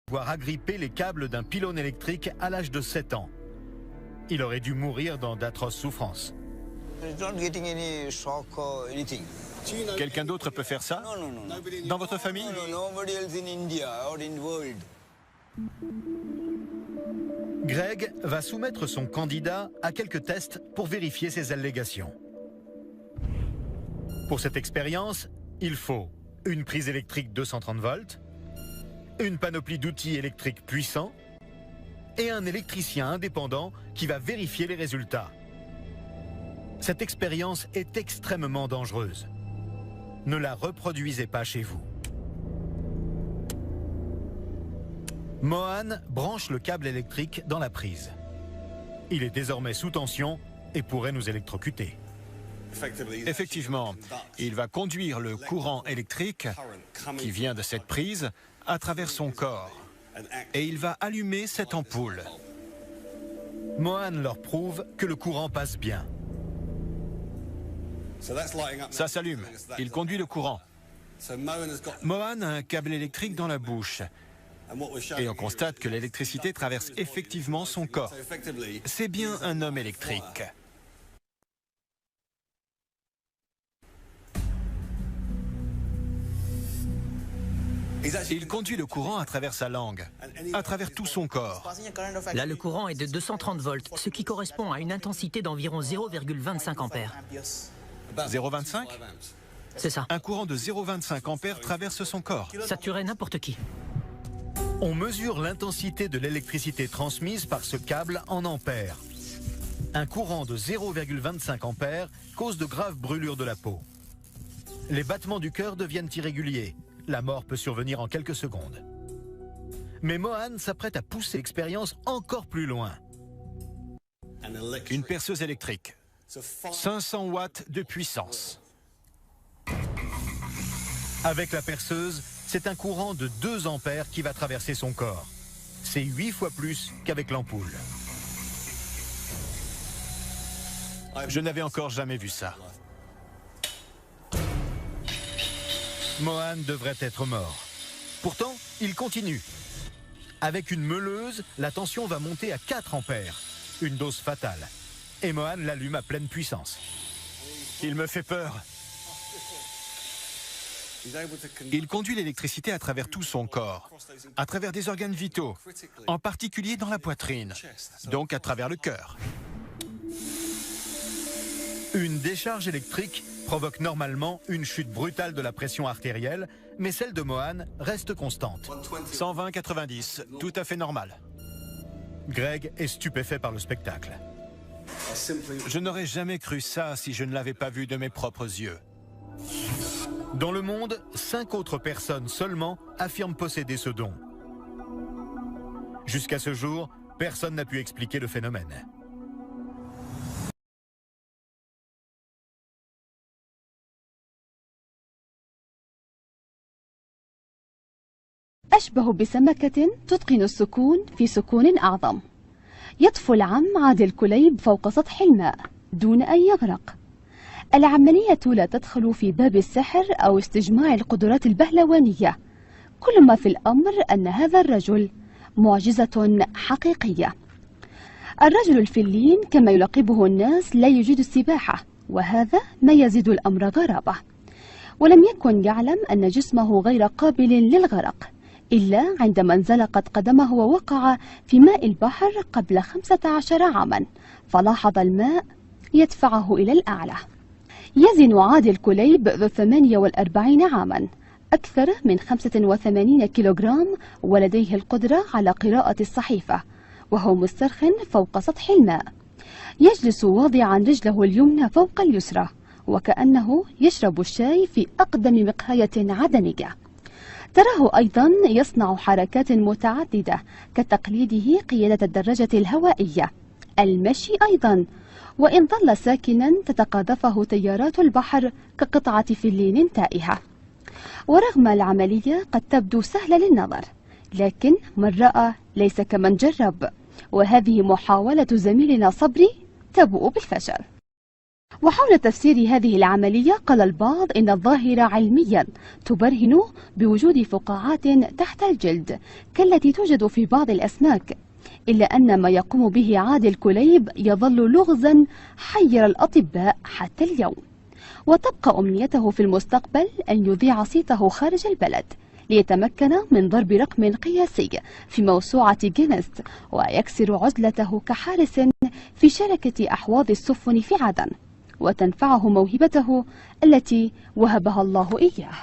Voir agripper les câbles d'un pylône électrique à l'âge de 7 ans. Il aurait dû mourir dans d'atroces souffrances. Quelqu'un d'autre peut faire ça? Dans votre famille? Greg va soumettre son candidat à quelques tests pour vérifier ses allégations. Pour cette expérience, il faut une prise électrique 230 volts, une panoplie d'outils électriques puissants et un électricien indépendant qui va vérifier les résultats. Cette expérience est extrêmement dangereuse. Ne la reproduisez pas chez vous. Mohan branche le câble électrique dans la prise. Il est désormais sous tension et pourrait nous électrocuter. Effectivement, il va conduire le courant électrique qui vient de cette prise à travers son corps et il va allumer cette ampoule. Mohan leur prouve que le courant passe bien. Ça s'allume, il conduit le courant. Mohan a un câble électrique dans la bouche et on constate que l'électricité traverse effectivement son corps. C'est bien un homme électrique. Il conduit le courant à travers sa langue, à travers tout son corps. Là, le courant est de 230 volts, ce qui correspond à une intensité d'environ 0,25 ampères. 0,25? C'est ça. Un courant de 0,25 ampères traverse son corps. Ça tuerait n'importe qui. On mesure l'intensité de l'électricité transmise par ce câble en ampères. Un courant de 0,25 ampères cause de graves brûlures de la peau. Les battements du cœur deviennent irréguliers. La mort peut survenir en quelques secondes. Mais Mohan s'apprête à pousser l'expérience encore plus loin. Une perceuse électrique. 500 watts de puissance. Avec la perceuse, c'est un courant de 2 ampères qui va traverser son corps. C'est 8 fois plus qu'avec l'ampoule. Je n'avais encore jamais vu ça. Mohan devrait être mort. Pourtant, il continue. Avec une meuleuse, la tension va monter à 4 ampères. Une dose fatale. Et Mohan l'allume à pleine puissance. Il me fait peur. Il conduit l'électricité à travers tout son corps, à travers des organes vitaux, en particulier dans la poitrine, donc à travers le cœur. Une décharge électrique provoque normalement une chute brutale de la pression artérielle, mais celle de Mohan reste constante. 120/90, tout à fait normal. Greg est stupéfait par le spectacle. Je n'aurais jamais cru ça si je ne l'avais pas vu de mes propres yeux. Dans le monde, 5 autres personnes seulement affirment posséder ce don. Jusqu'à ce jour, personne n'a pu expliquer le phénomène. أشبه بسمكة تتقن السكون في سكون أعظم. يطفو العم عادل كليب فوق سطح الماء دون أن يغرق. العملية لا تدخل في باب السحر أو استجماع القدرات البهلوانية. كل ما في الأمر أن هذا الرجل معجزة حقيقية. الرجل الفلين كما يلقبه الناس لا يجيد السباحة، وهذا ما يزيد الأمر غرابة. ولم يكن يعلم أن جسمه غير قابل للغرق إلا عندما انزلقت قدمه ووقع في ماء البحر قبل 15 عاما، فلاحظ الماء يدفعه إلى الأعلى. يزن عادل كليب ذو 48 عاما، أكثر من 85 كيلوغرام، ولديه القدرة على قراءة الصحيفة، وهو مسترخٍ فوق سطح الماء. يجلس واضعا رجله اليمنى فوق اليسرى، وكأنه يشرب الشاي في أقدم مقهاية عدنية. تراه أيضا يصنع حركات متعددة كتقليده قيادة الدراجة الهوائية، المشي أيضا، وإن ظل ساكنا تتقاذفه تيارات البحر كقطعة فلين تائهة. ورغم العملية قد تبدو سهلة للنظر، لكن من رأى ليس كمن جرب، وهذه محاولة زميلنا صبري تبوء بالفشل. وحول تفسير هذه العملية قال البعض إن الظاهرة علميا تبرهن بوجود فقاعات تحت الجلد كالتي توجد في بعض الأسماك، إلا أن ما يقوم به عادل كليب يظل لغزا حير الأطباء حتى اليوم. وتبقى أمنيته في المستقبل أن يذيع صيته خارج البلد ليتمكن من ضرب رقم قياسي في موسوعة جينيس ويكسر عزلته كحارس في شركة أحواض السفن في عدن، وتنفعه موهبته التي وهبها الله إياه.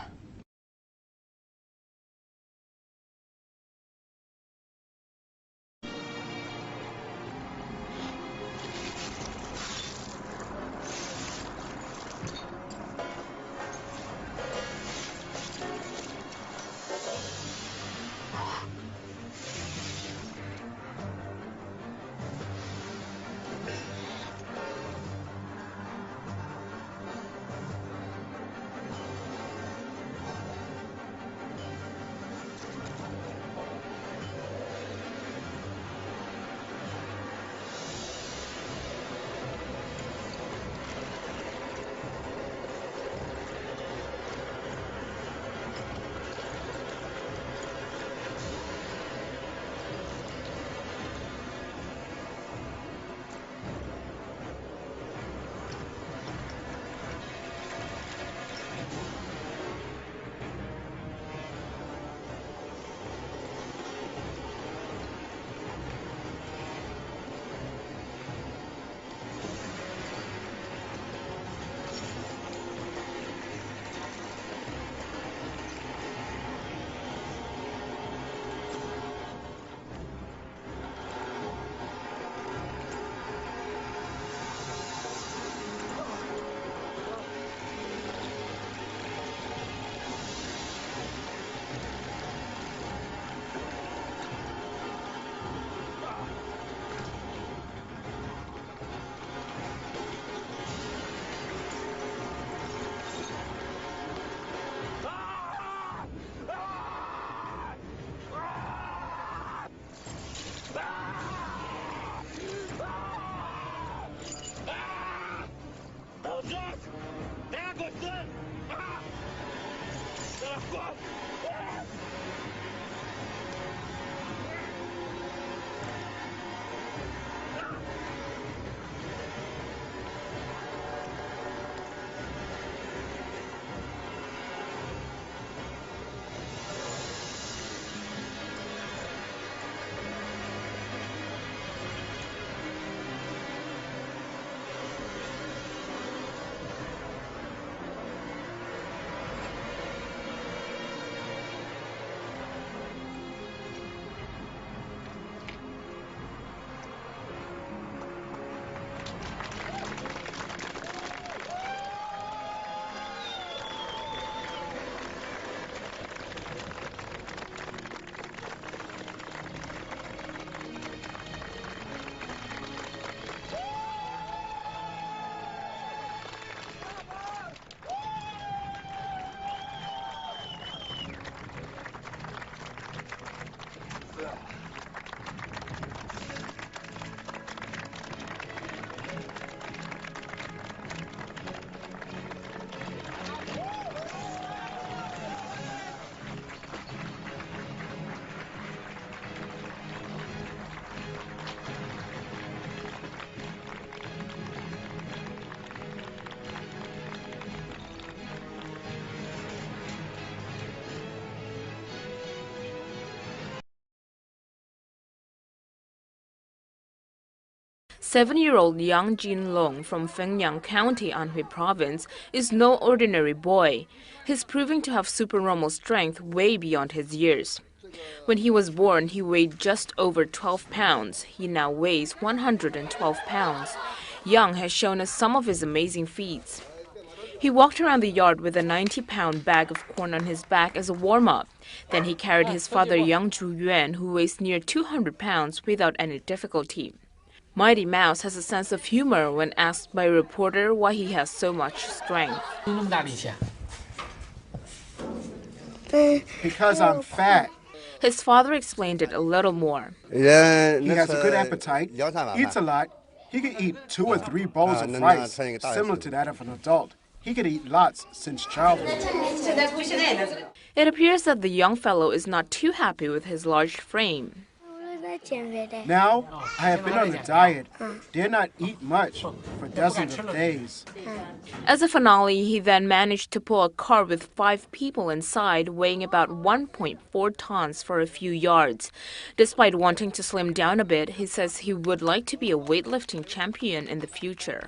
Seven-year-old Yang Jinlong from Fengyang County, Anhui Province, is no ordinary boy. He's proving to have supernormal strength way beyond his years. When he was born, he weighed just over 12 pounds. He now weighs 112 pounds. Yang has shown us some of his amazing feats. He walked around the yard with a 90-pound bag of corn on his back as a warm-up. Then he carried his father Yang Zhuyuan, who weighs near 200 pounds, without any difficulty. Mighty Mouse has a sense of humor when asked by a reporter why he has so much strength. Because I'm fat. His father explained it a little more. He has a good appetite, eats a lot, He could eat 2 or 3 bowls of rice, similar to that of an adult. He could eat lots since childhood. It appears that the young fellow is not too happy with his large frame. Now, I have been on a diet, dare not eat much for dozens of days. As a finale, he then managed to pull a car with 5 people inside, weighing about 1.4 tons for a few yards. Despite wanting to slim down a bit, he says he would like to be a weightlifting champion in the future.